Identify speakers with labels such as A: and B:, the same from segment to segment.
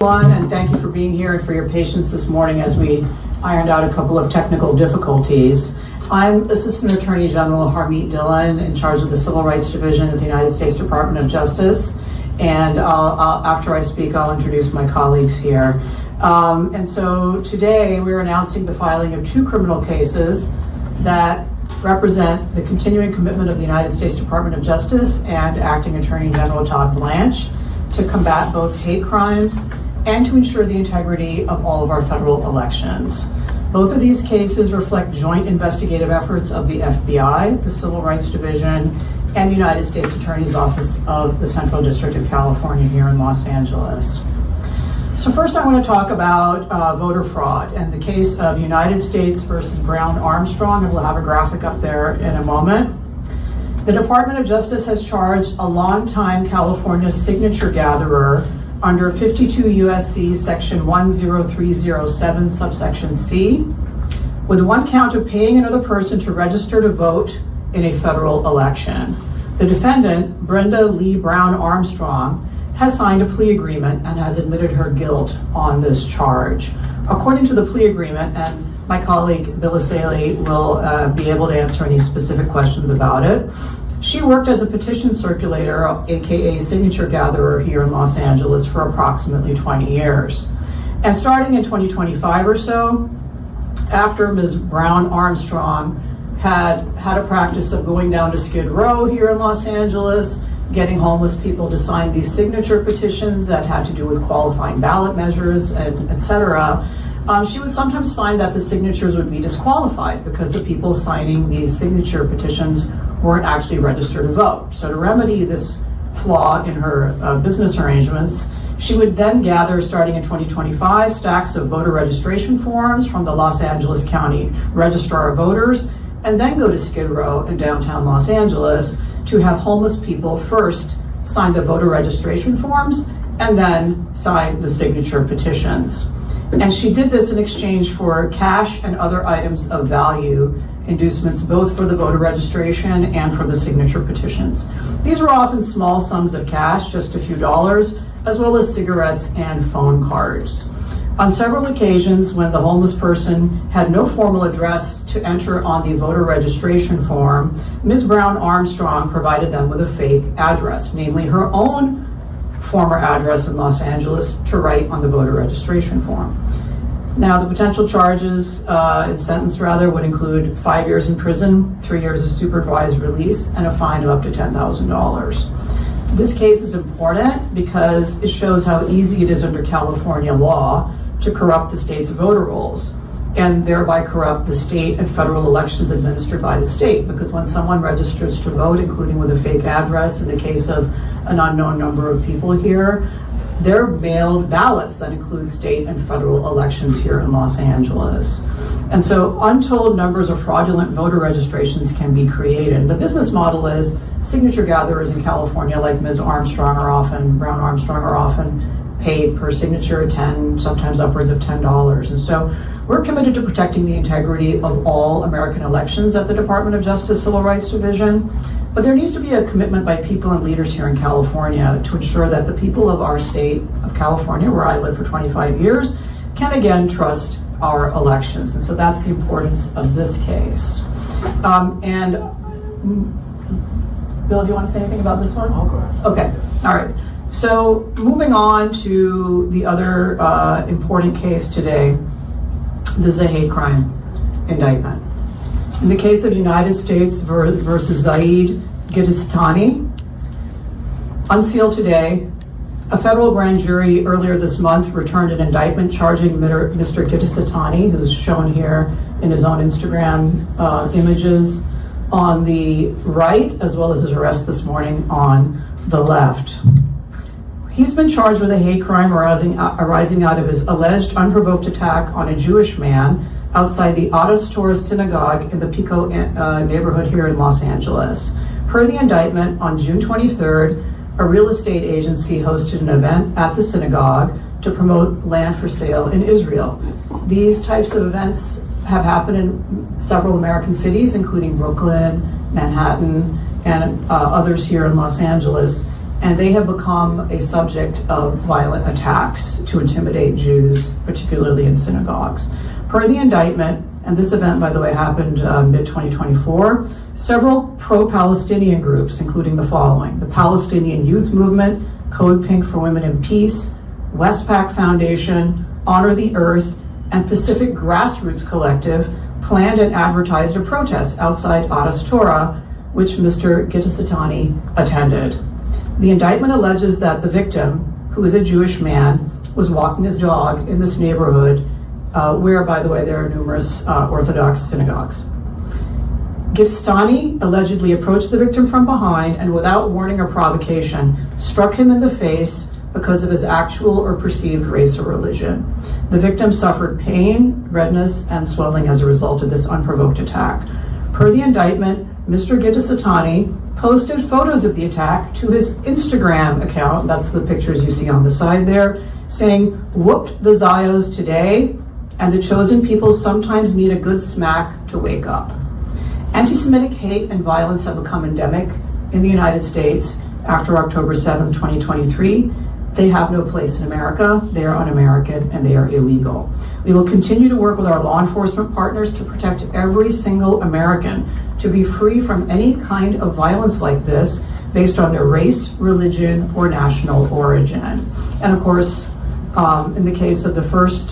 A: Everyone, and thank you for being here and for your patience this morning as we ironed out a couple of technical difficulties. I'm Assistant Attorney General Harmeet Dhillon, in charge of the Civil Rights Division at the United States Department of Justice. And after I speak, I'll introduce my colleagues here. And so today we're announcing the filing of two criminal cases that represent the continuing commitment of the United States Department of Justice and Acting Attorney General Todd Blanche to combat both hate crimes and to ensure the integrity of all of our federal elections. Both of these cases reflect joint investigative efforts of the FBI, the Civil Rights Division, and the United States Attorney's Office of the Central District of California here in Los Angeles. So first I want to talk about voter fraud and the case of United States versus Brown Armstrong, and we'll have a graphic up there in a moment. The Department of Justice has charged a longtime California signature gatherer under 52 U.S.C. section 10307 subsection C with one count of paying another person to register to vote in a federal election. The defendant, Brenda Lee Brown Armstrong, has signed a plea agreement and has admitted her guilt on this charge. According to the plea agreement, and my colleague Bill Asali will be able to answer any specific questions about it, she worked as a petition circulator, aka signature gatherer here in Los Angeles for approximately 20 years. And starting in 2025 or so, after Ms. Brown Armstrong had a practice of going down to Skid Row here in Los Angeles, getting homeless people to sign these signature petitions that had to do with qualifying ballot measures, and et cetera, she would sometimes find that the signatures would be disqualified because the people signing these signature petitions weren't actually registered to vote. So to remedy this flaw in her business arrangements, she would then gather, starting in 2025, stacks of voter registration forms from the Los Angeles County Registrar of Voters, and then go to Skid Row in downtown Los Angeles to have homeless people first sign the voter registration forms and then sign the signature petitions. And she did this in exchange for cash and other items of value, inducements both for the voter registration and for the signature petitions. These were often small sums of cash, just a few dollars, as well as cigarettes and phone cards. On several occasions, when the homeless person had no formal address to enter on the voter registration form, Ms. Brown Armstrong provided them with a fake address, namely her own former address in Los Angeles, to write on the voter registration form. Now, the potential charges in sentence would include 5 years in prison, 3 years of supervised release, and a fine of up to $10,000. This case is important because it shows how easy it is under California law to corrupt the state's voter rolls and thereby corrupt the state and federal elections administered by the state. Because when someone registers to vote, including with a fake address, in the case of an unknown number of people here, they're mailed ballots that include state and federal elections here in Los Angeles. And so untold numbers of fraudulent voter registrations can be created. The business model is signature gatherers in California, like Ms. Brown Armstrong, are often paid per signature, 10, sometimes upwards of $10. And so we're committed to protecting the integrity of all American elections at the Department of Justice Civil Rights Division. But there needs to be a commitment by people and leaders here in California to ensure that the people of our state of California, where I lived for 25 years, can again trust our elections. And so that's the importance of this case. And Bill, do you want to say anything about this one? Okay, all right. So moving on to the other important case today, this is a hate crime indictment. In the case of United States versus Zaid Gittistani, unsealed today, a federal grand jury earlier this month returned an indictment charging Mr. Gittistani, who's shown here in his own Instagram images on the right, as well as his arrest this morning on the left. He's been charged with a hate crime arising out of his alleged unprovoked attack on a Jewish man outside the Adas Torah synagogue in the Pico neighborhood here in Los Angeles. Per the indictment, on June 23rd, a real estate agency hosted an event at the synagogue to promote land for sale in Israel. These types of events have happened in several American cities, including Brooklyn, Manhattan, and others here in Los Angeles. and they have become a subject of violent attacks to intimidate Jews, particularly in synagogues. Per the indictment, and this event, by the way, happened mid-2024, several pro-Palestinian groups, including the following: the Palestinian Youth Movement, Code Pink for Women in Peace, Westpac Foundation, Honor the Earth, and Pacific Grassroots Collective, planned and advertised a protest outside Adas Torah, which Mr. Gitasatani attended. The indictment alleges that the victim, who is a Jewish man, was walking his dog in this neighborhood where, by the way, there are numerous Orthodox synagogues. Gitasatani allegedly approached the victim from behind and, without warning or provocation, struck him in the face because of his actual or perceived race or religion. The victim suffered pain, redness, and swelling as a result of this unprovoked attack. Per the indictment, Mr. Gitasatani posted photos of the attack to his Instagram account, that's the pictures you see on the side there, saying, "Whooped the Zios today, and the chosen people sometimes need a good smack to wake up." Anti-Semitic hate and violence have become endemic in the United States after October 7th, 2023. They have no place in America, they are un-American, and they are illegal. We will continue to work with our law enforcement partners to protect every single American to be free from any kind of violence like this based on their race, religion, or national origin. And of course, in the case of the first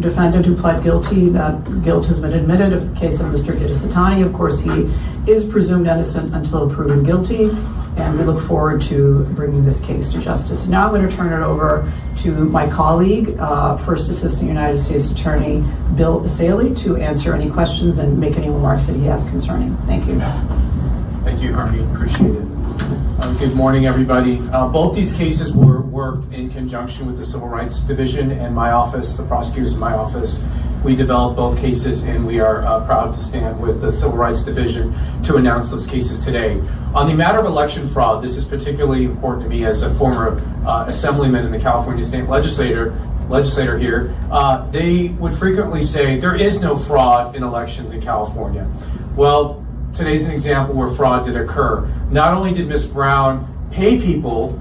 A: defendant who pled guilty, that guilt has been admitted. In the case of Mr. Gitasatani, of course, he is presumed innocent until proven guilty, and we look forward to bringing this case to justice. Now I'm going to turn it over to my colleague, First Assistant United States Attorney Bill Basaley, to answer any questions and make any remarks that he has concerning. Thank you.
B: Thank you, Harmeet. Appreciate it. Good morning, everybody. Both these cases were worked in conjunction with the Civil Rights Division and my office, the prosecutors in my office. We developed both cases, and we are proud to stand with the Civil Rights Division to announce those cases today. On the matter of election fraud, this is particularly important to me as a former assemblyman in the California State Legislature here. They would frequently say there is no fraud in elections in California. Well, today's an example where fraud did occur. Not only did Ms. Brown pay people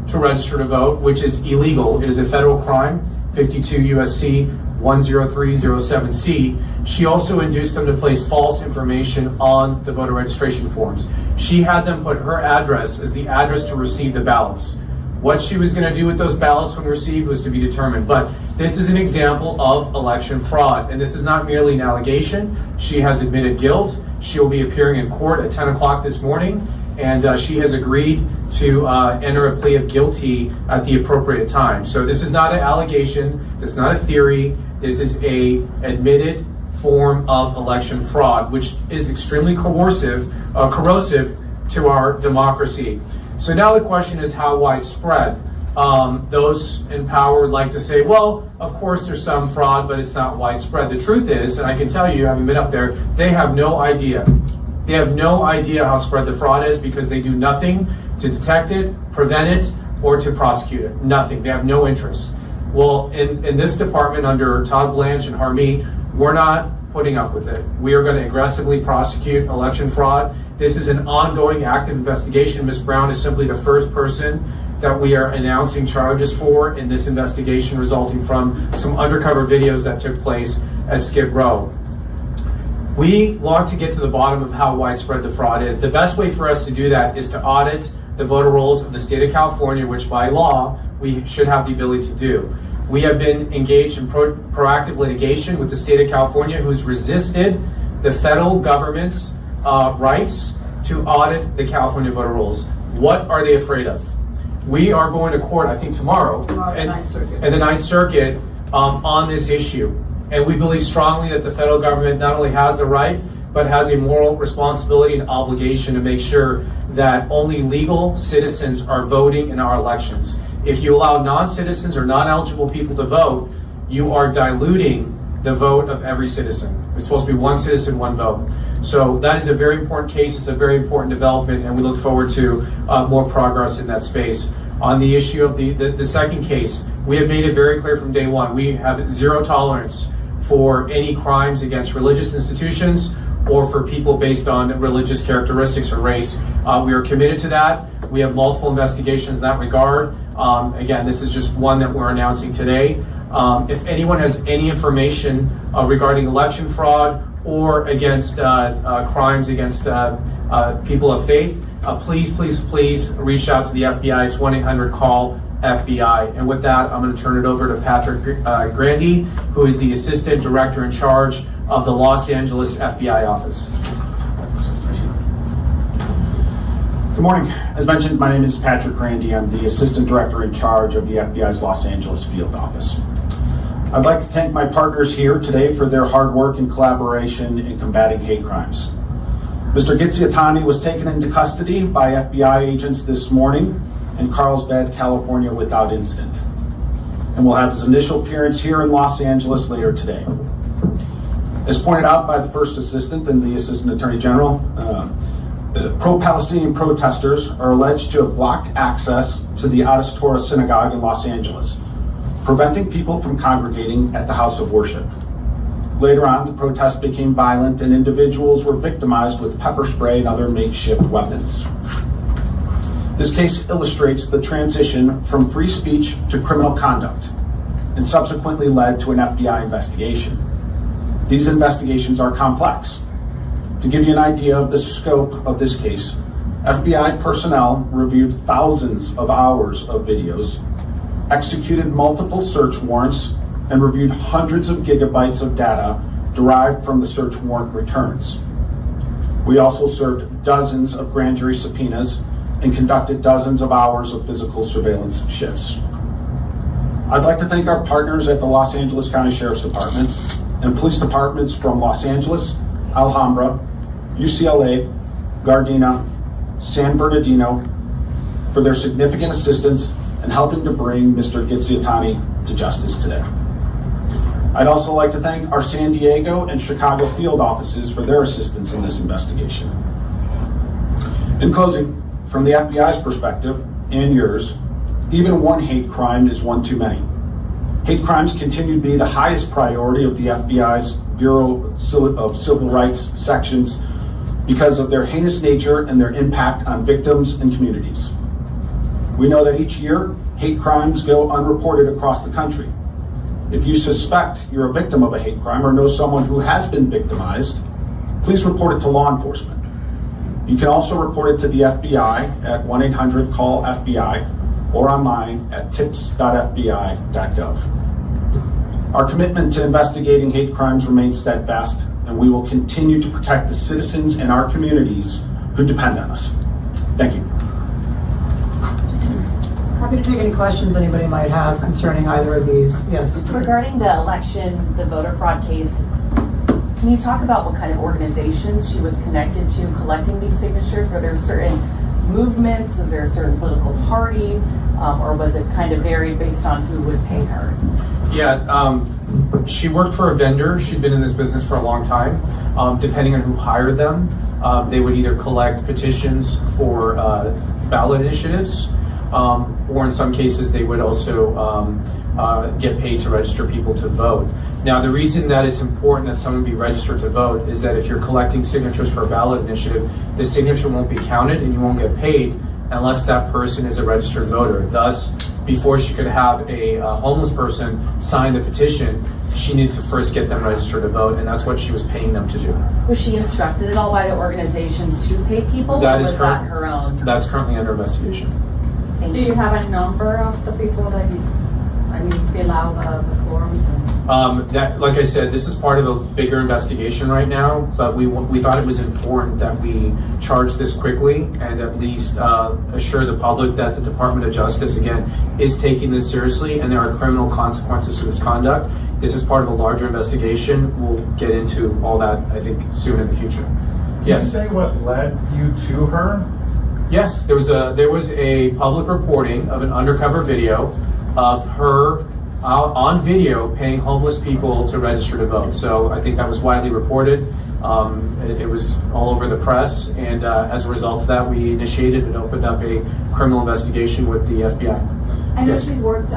B: to register to vote, which is illegal, it is a federal crime, 52 U.S.C. 10307C, she also induced them to place false information on the voter registration forms. She had them put her address as the address to receive the ballots. What she was going to do with those ballots when received was to be determined. But this is an example of election fraud, and this is not merely an allegation. She has admitted guilt. She will be appearing in court at 10 o'clock this morning, and she has agreed to enter a plea of guilty at the appropriate time. So this is not an allegation. This is not a theory. This is a admitted form of election fraud, which is extremely corrosive to our democracy. So now the question is how widespread. Those in power would like to say, well, of course there's some fraud, but it's not widespread. The truth is, and I can tell you, having been up there, they have no idea. They have no idea how spread the fraud is because they do nothing to detect it, prevent it, or to prosecute it. Nothing. They have no interest. Well, in this department under Todd Blanche and Harmeet, we're not putting up with it. We are going to aggressively prosecute election fraud. This is an ongoing active investigation. Ms. Brown is simply the first person that we are announcing charges for in this investigation resulting from some undercover videos that took place at Skid Row. We want to get to the bottom of how widespread the fraud is. The best way for us to do that is to audit the voter rolls of the state of California, which by law we should have the ability to do. We have been engaged in proactive litigation with the state of California, who's resisted the federal government's rights to audit the California voter rolls. What are they afraid of? We are going to court, I think tomorrow in the Ninth Circuit on this issue. And we believe strongly that the federal government not only has the right, but has a moral responsibility and obligation to make sure that only legal citizens are voting in our elections. If you allow non-citizens or non-eligible people to vote, you are diluting the vote of every citizen. It's supposed to be one citizen, one vote. So that is a very important case. It's a very important development, and we look forward to more progress in that space. On the issue of the second case, we have made it very clear from day one. We have zero tolerance for any crimes against religious institutions or for people based on religious characteristics or race. We are committed to that. We have multiple investigations in that regard. Again, this is just one that we're announcing today. If anyone has any information regarding election fraud or against crimes against people of faith, please reach out to the FBI. It's 1-800-CALL-FBI. And with that, I'm going to turn it over to Patrick Grandy, who is the Assistant Director in charge of the Los Angeles FBI office.
C: Good morning. As mentioned, my name is Patrick Grandy. I'm the Assistant Director in charge of the FBI's Los Angeles field office. I'd like to thank my partners here today for their hard work and collaboration in combating hate crimes. Mr. Gitziatani was taken into custody by FBI agents this morning in Carlsbad, California without incident, and will have his initial appearance here in Los Angeles later today. As pointed out by the First Assistant and the Assistant Attorney General, pro-Palestinian protesters are alleged to have blocked access to the Adas Torah synagogue in Los Angeles, preventing people from congregating at the house of worship. Later on, the protest became violent and individuals were victimized with pepper spray and other makeshift weapons. This case illustrates the transition from free speech to criminal conduct and subsequently led to an FBI investigation. These investigations are complex. To give you an idea of the scope of this case, FBI personnel reviewed thousands of hours of videos, executed multiple search warrants, and reviewed hundreds of gigabytes of data derived from the search warrant returns. We also served dozens of grand jury subpoenas and conducted dozens of hours of physical surveillance shifts. I'd like to thank our partners at the Los Angeles County Sheriff's Department and police departments from Los Angeles, Alhambra, UCLA, Gardena, San Bernardino for their significant assistance in helping to bring Mr. Gitziatani to justice today. I'd also like to thank our San Diego and Chicago field offices for their assistance in this investigation. In closing, from the FBI's perspective and yours, even one hate crime is one too many. Hate crimes continue to be the highest priority of the FBI's Bureau of Civil Rights sections because of their heinous nature and their impact on victims and communities. We know that each year, hate crimes go unreported across the country. If you suspect you're a victim of a hate crime or know someone who has been victimized, please report it to law enforcement. You can also report it to the FBI at 1-800-CALL-FBI or online at tips.fbi.gov. Our commitment to investigating hate crimes remains steadfast, and we will continue to protect the citizens in our communities who depend on us. Thank you.
A: Happy to take any questions anybody might have concerning either of these. Yes.
D: Regarding the election, the voter fraud case, can you talk about what kind of organizations she was connected to collecting these signatures? Were there certain movements? Was there a certain political party? Or was it kind of varied based on who would pay her?
B: Yeah, she worked for a vendor. She'd been in this business for a long time. Depending on who hired them, they would either collect petitions for ballot initiatives, or in some cases they would also get paid to register people to vote. Now, the reason that it's important that someone be registered to vote is that if you're collecting signatures for a ballot initiative, the signature won't be counted and you won't get paid unless that person is a registered voter. Thus, before she could have a homeless person sign the petition, she needed to first get them registered to vote, and that's what she was paying them to do.
D: Was she instructed at all by the organizations to pay people,
B: That
D: or
B: is
D: was that her own?
B: That's currently under investigation.
D: Thank
E: Do you have a number of the people that fill out the forms?
B: That, like I said, this is part of a bigger investigation right now, but we thought it was important that we charge this quickly and at least assure the public that the Department of Justice, again, is taking this seriously and there are criminal consequences to this conduct. This is part of a larger investigation. We'll get into all that, I think, soon in the future. Yes.
F: Can you say what led you to her?
B: Yes, there was a public reporting of an undercover video of her on video paying homeless people to register to vote. So I think that was widely reported. It was all over the press, and as a result of that, we initiated and opened up a criminal investigation with the FBI.
E: I know
B: Yes.
E: she's worked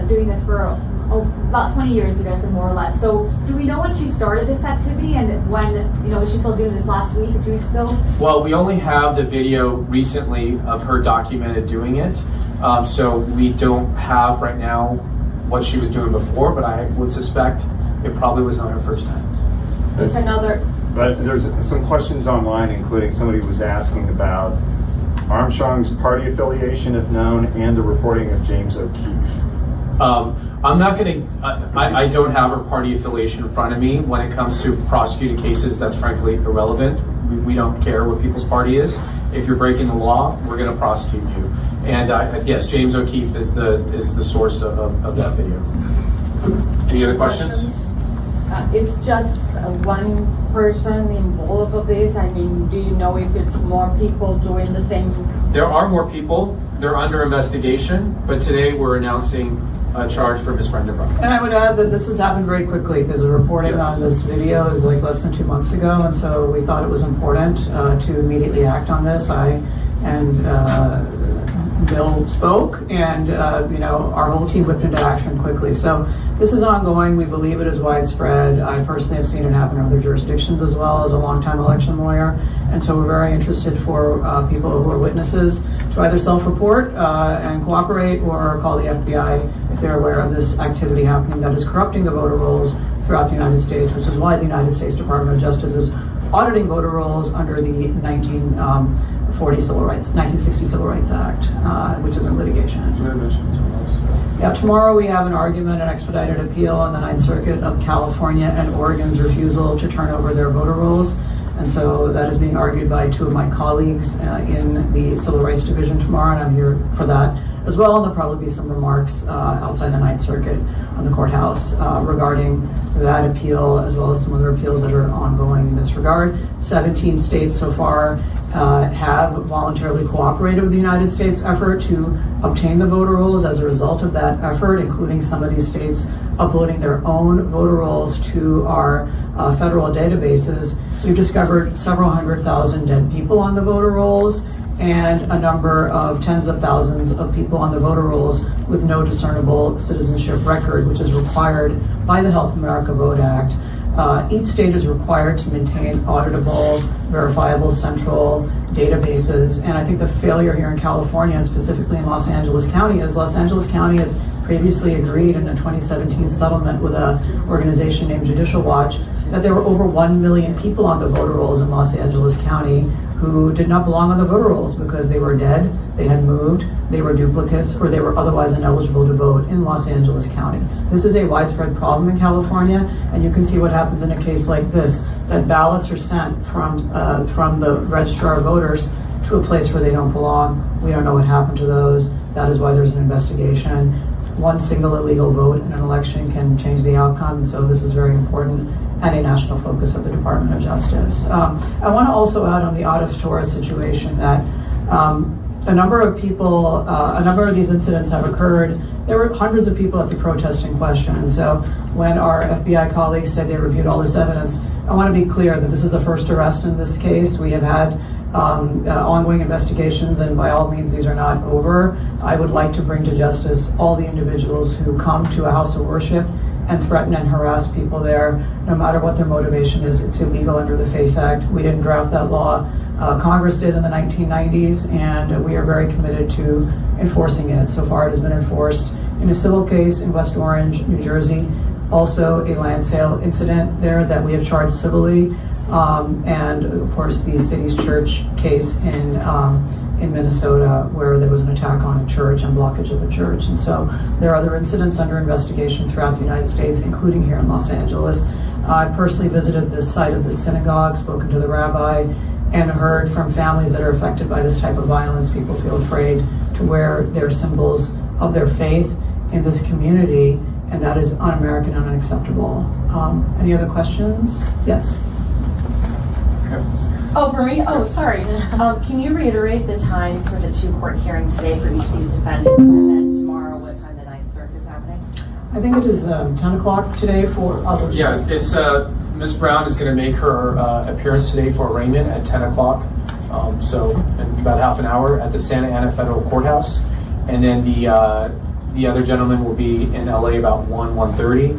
E: doing this for
G: about 20 years ago, so more or less. So do we know when she started this activity and when, was she still doing this last week or 2 weeks ago?
B: Well, we only have the video recently of her documented doing it. So we don't have right now what she was doing before, but I would suspect it probably was not her first time.
E: It's another.
F: But there's some questions online, including somebody was asking about Armstrong's party affiliation, if known, and the reporting of James O'Keefe.
B: I'm not going to, I don't have her party affiliation in front of me. When it comes to prosecuting cases, that's frankly irrelevant. We don't care what people's party is. If you're breaking the law, we're going to prosecute you. And yes, James O'Keefe is the source of that video. Any other questions?
E: It's just one person involved with this. I mean, do you know if it's more people doing the same?
B: There are more people. They're under investigation, but today we're announcing a charge for Ms. Brenda Brown.
A: And I would add that this has happened very quickly because the reporting on this video is like less than 2 months ago, and so we thought it was important to immediately act on this. I and Bill spoke, and our whole team whipped into action quickly. So this is ongoing. We believe it is widespread. I personally have seen it happen in other jurisdictions as well as a longtime election lawyer, and so we're very interested for people who are witnesses to either self-report and cooperate or call the FBI if they're aware of this activity happening that is corrupting the voter rolls throughout the United States, which is why the United States Department of Justice is auditing voter rolls under the 1960 Civil Rights Act, which is in litigation. Yeah, tomorrow we have an argument, an expedited appeal in the Ninth Circuit of California and Oregon's refusal to turn over their voter rolls. And so that is being argued by two of my colleagues in the Civil Rights Division tomorrow, and I'm here for that as well. And there'll probably be some remarks outside the Ninth Circuit on the courthouse regarding that appeal, as well as some other appeals that are ongoing in this regard. 17 states so far have voluntarily cooperated with the United States effort to obtain the voter rolls. As a result of that effort, including some of these states uploading their own voter rolls to our federal databases, we've discovered several 100,000 dead people on the voter rolls and a number of tens of thousands of people on the voter rolls with no discernible citizenship record, which is required by the Help America Vote Act. Each state is required to maintain auditable, verifiable central databases. And I think the failure here in California, and specifically in Los Angeles County, is Los Angeles County has previously agreed in a 2017 settlement with an organization named Judicial Watch that there were over 1 million people on the voter rolls in Los Angeles County who did not belong on the voter rolls because they were dead, they had moved, they were duplicates, or they were otherwise ineligible to vote in Los Angeles County. This is a widespread problem in California, and you can see what happens in a case like this, that ballots are sent from the registrar of voters to a place where they don't belong. We don't know what happened to those. That is why there's an investigation. One single illegal vote in an election can change the outcome, and so this is very important and a national focus of the Department of Justice. I want to also add on the Audis Torres situation that a number of people, a number of these incidents have occurred. There were hundreds of people at the protest in question, and so when our FBI colleagues said they reviewed all this evidence, I want to be clear that this is the first arrest in this case. We have had ongoing investigations, and by all means, these are not over. I would like to bring to justice all the individuals who come to a house of worship and threaten and harass people there, no matter what their motivation is. It's illegal under the FACE Act. We didn't draft that law. Congress did in the 1990s, and we are very committed to enforcing it. So far, it has been enforced in a civil case in West Orange, New Jersey, also a land sale incident there that we have charged civilly, and of course the city's church case in Minnesota, where there was an attack on a church and blockage of a church. And so there are other incidents under investigation throughout the United States, including here in Los Angeles. I personally visited the site of the synagogue, spoken to the rabbi, and heard from families that are affected by this type of violence. People feel afraid to wear their symbols of their faith in this community, and that is un-American and unacceptable. Any other questions? Yes.
D: Oh, for me? Oh, sorry. Can you reiterate the times for the two court hearings today for each of these defendants, and then tomorrow what time the Ninth Circuit is happening?
A: I think it is 10 o'clock today for others.
B: Yeah, it's Ms. Brown is going to make her appearance today for arraignment at 10 o'clock. So in about half an hour at the Santa Ana Federal Courthouse. And then The other gentleman will be in LA about 1:30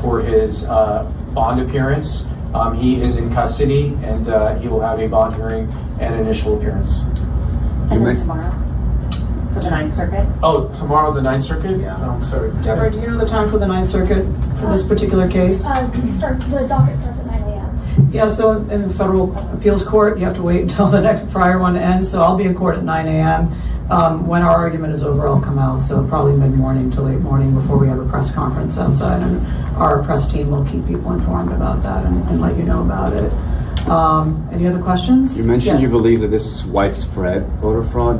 B: for his bond appearance. He is in custody, and he will have a bond hearing and initial appearance.
D: And then tomorrow for the Ninth Circuit?
B: Oh, tomorrow the Ninth Circuit?
A: Yeah.
B: I'm sorry.
A: Deborah, do you know the time for the Ninth Circuit for this particular case?
H: The docket starts at 9 a.m.
A: Yeah, so in the federal appeals court, you have to wait until the next prior one ends. So I'll be in court at 9 a.m. When our argument is over, I'll come out. So probably mid-morning to late morning before we have a press conference outside. And our press team will keep people informed about that and let you know about it. Any other questions?
I: You mentioned
A: Yes.
I: you believe that this is widespread voter fraud.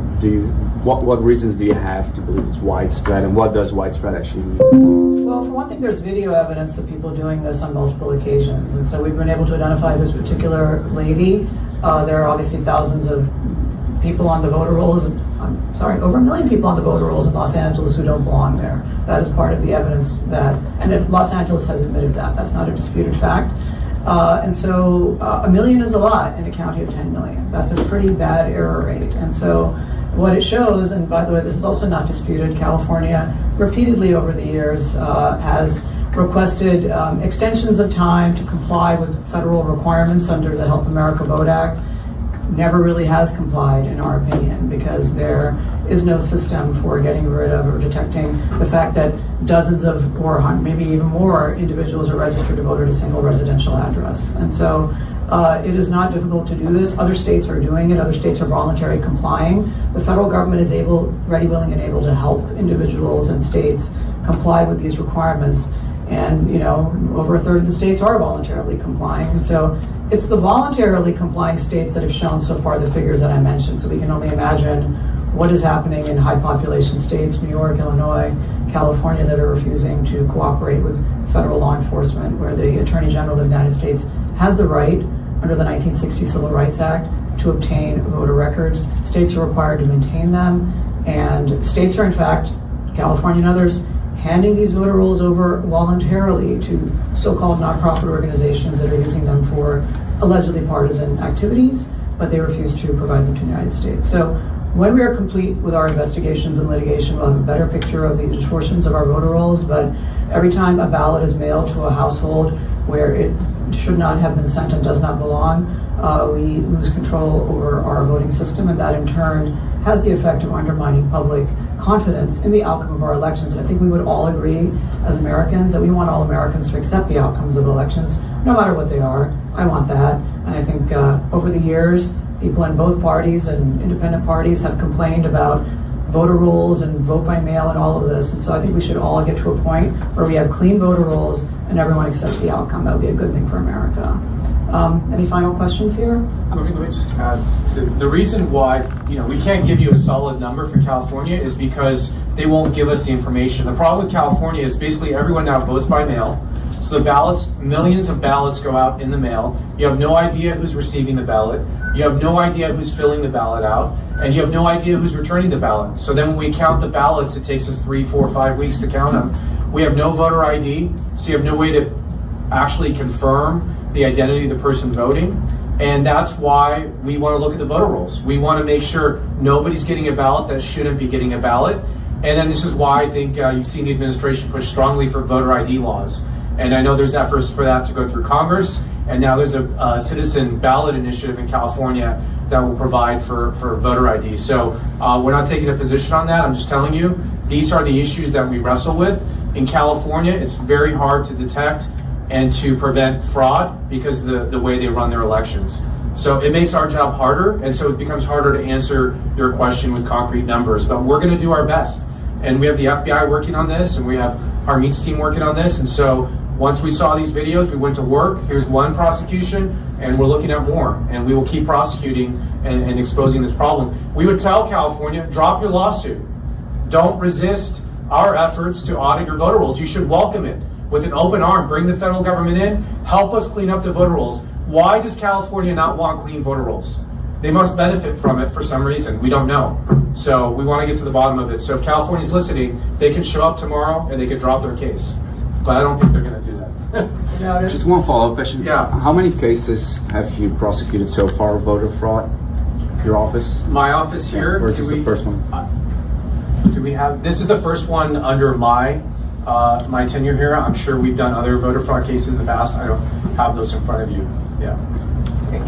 I: What reasons do you have to believe it's widespread, and what does widespread actually mean?
A: Well, for one thing, there's video evidence of people doing this on multiple occasions. And so we've been able to identify this particular lady. There are obviously thousands of people on the voter rolls. Over 1 million people on the voter rolls in Los Angeles who don't belong there. That is part of the evidence and Los Angeles has admitted that. That's not a disputed fact. And so 1 million is a lot in a county of 10 million. That's a pretty bad error rate. And so what it shows, and by the way, this is also not disputed, California repeatedly over the years has requested extensions of time to comply with federal requirements under the Help America Vote Act. Never really has complied, in our opinion, because there is no system for getting rid of or detecting the fact that dozens of, or maybe even more, individuals are registered to vote at a single residential address. And so it is not difficult to do this. Other states are doing it. Other states are voluntarily complying. The federal government is ready, willing, and able to help individuals and states comply with these requirements. And, over a third of the states are voluntarily complying. And so it's the voluntarily complying states that have shown so far the figures that I mentioned. So we can only imagine what is happening in high population states, New York, Illinois, California, that are refusing to cooperate with federal law enforcement, where the Attorney General of the United States has the right under the 1960 Civil Rights Act to obtain voter records. States are required to maintain them, and states are, in fact, California and others, handing these voter rolls over voluntarily to so-called nonprofit organizations that are using them for allegedly partisan activities, but they refuse to provide them to the United States. So when we are complete with our investigations and litigation, we'll have a better picture of the distortions of our voter rolls. But every time a ballot is mailed to a household where it should not have been sent and does not belong, we lose control over our voting system, and that in turn has the effect of undermining public confidence in the outcome of our elections. And I think we would all agree as Americans that we want all Americans to accept the outcomes of elections, no matter what they are. I want that. And I think over the years, people in both parties and independent parties have complained about voter rolls and vote by mail and all of this. And so I think we should all get to a point where we have clean voter rolls and everyone accepts the outcome. That would be a good thing for America. Any final questions here?
B: Let me just add to the reason why we can't give you a solid number for California is because they won't give us the information. The problem with California is basically everyone now votes by mail. So the ballots, millions of ballots go out in the mail. You have no idea who's receiving the ballot. You have no idea who's filling the ballot out. And you have no idea who's returning the ballot. So then when we count the ballots, it takes us 3, 4, 5 weeks to count them. We have no voter ID, so you have no way to actually confirm the identity of the person voting. And that's why we want to look at the voter rolls. We want to make sure nobody's getting a ballot that shouldn't be getting a ballot. And then this is why I think you've seen the administration push strongly for voter ID laws. And I know there's efforts for that to go through Congress. And now there's a citizen ballot initiative in California that will provide for voter ID. So we're not taking a position on that. I'm just telling you, these are the issues that we wrestle with. In California, it's very hard to detect and to prevent fraud because of the way they run their elections. So it makes our job harder, and so it becomes harder to answer your question with concrete numbers. But we're going to do our best. And we have the FBI working on this, and we have Harmeet's team working on this. And so once we saw these videos, we went to work. Here's one prosecution, and we're looking at more. And we will keep prosecuting and exposing this problem. We would tell California, drop your lawsuit. Don't resist our efforts to audit your voter rolls. You should welcome it with an open arm. Bring the federal government in. Help us clean up the voter rolls. Why does California not want clean voter rolls? They must benefit from it for some reason. We don't know. So we want to get to the bottom of it. So if California's listening, they can show up tomorrow and they can drop their case. But I don't think they're going to do that.
I: Just one follow-up question.
B: Yeah.
I: How many cases have you prosecuted so far of voter fraud? Your office?
B: My office here.
I: Or is this the first one?
B: Do we have, this is the first one under my tenure here. I'm sure we've done other voter fraud cases in the past. I don't have those in front of you. Yeah.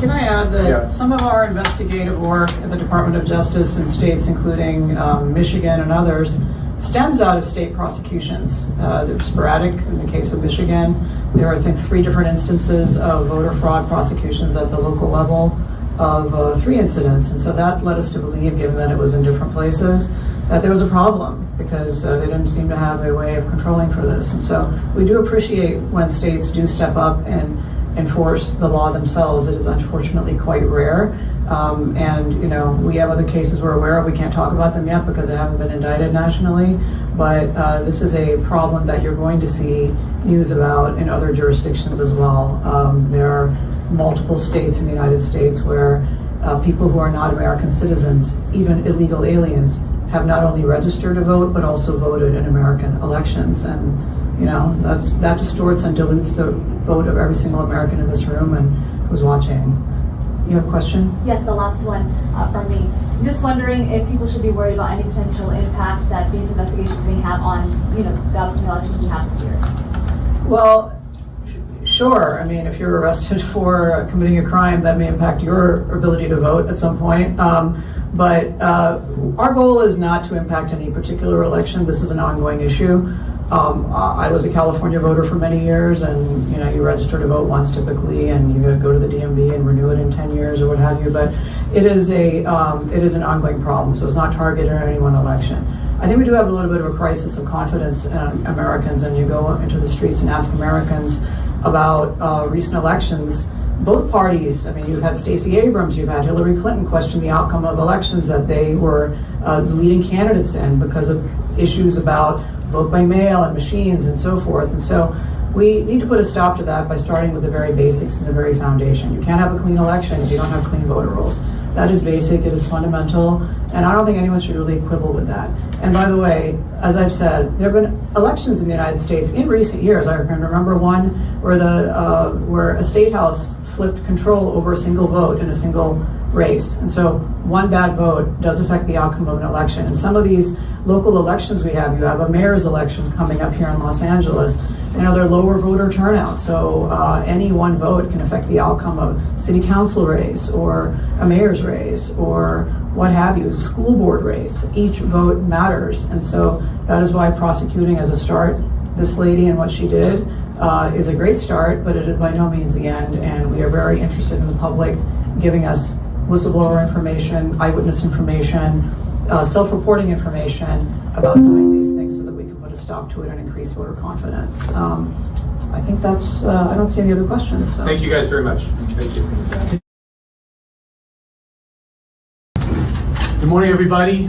A: Can I add that
B: Yeah.
A: some of our investigative work at the Department of Justice in states including Michigan and others stems out of state prosecutions. They're sporadic. In the case of Michigan, there are, I think, 3 different instances of voter fraud prosecutions at the local level of 3 incidents. And so that led us to believe, given that it was in different places, that there was a problem because they didn't seem to have a way of controlling for this. And so we do appreciate when states do step up and enforce the law themselves. It is unfortunately quite rare. And, you know, we have other cases we're aware of. We can't talk about them yet because they haven't been indicted nationally. But this is a problem that you're going to see news about in other jurisdictions as well. There are multiple states in the United States where people who are not American citizens, even illegal aliens, have not only registered to vote but also voted in American elections. And, you know, that distorts and dilutes the vote of every single American in this room and who's watching. You have a question?
G: Yes, the last one from me. I'm just wondering if people should be worried about any potential impacts that these investigations may have on, you know, the upcoming elections we have this year.
A: Well, sure. I mean, if you're arrested for committing a crime, that may impact your ability to vote at some point. But our goal is not to impact any particular election. This is an ongoing issue. I was a California voter for many years, and you know, you register to vote once typically, and you go to the DMV and renew it in 10 years or what have you. But it is an ongoing problem, so it's not targeted at any one election. I think we do have a little bit of a crisis of confidence in Americans, and you go into the streets and ask Americans about recent elections. Both parties, I mean, you've had Stacey Abrams, you've had Hillary Clinton question the outcome of elections that they were leading candidates in because of issues about vote by mail and machines and so forth. And so we need to put a stop to that by starting with the very basics and the very foundation. You can't have a clean election if you don't have clean voter rolls. That is basic, it is fundamental, and I don't think anyone should really quibble with that. And by the way, as I've said, there have been elections in the United States in recent years. I can remember one where a state house flipped control over a single vote in a single race. And so one bad vote does affect the outcome of an election. And some of these local elections we have, you have a mayor's election coming up here in Los Angeles, you know, they're lower voter turnout. So any one vote can affect the outcome of a city council race or a mayor's race or what have you, school board race. Each vote matters. And so that is why prosecuting as a start this lady and what she did is a great start, but it is by no means the end. And we are very interested in the public giving us whistleblower information, eyewitness information, self-reporting information about doing these things so that we can put a stop to it and increase voter confidence. I think that's, I don't see any other questions. So.
B: Thank you guys very much. Thank you. Good morning, everybody.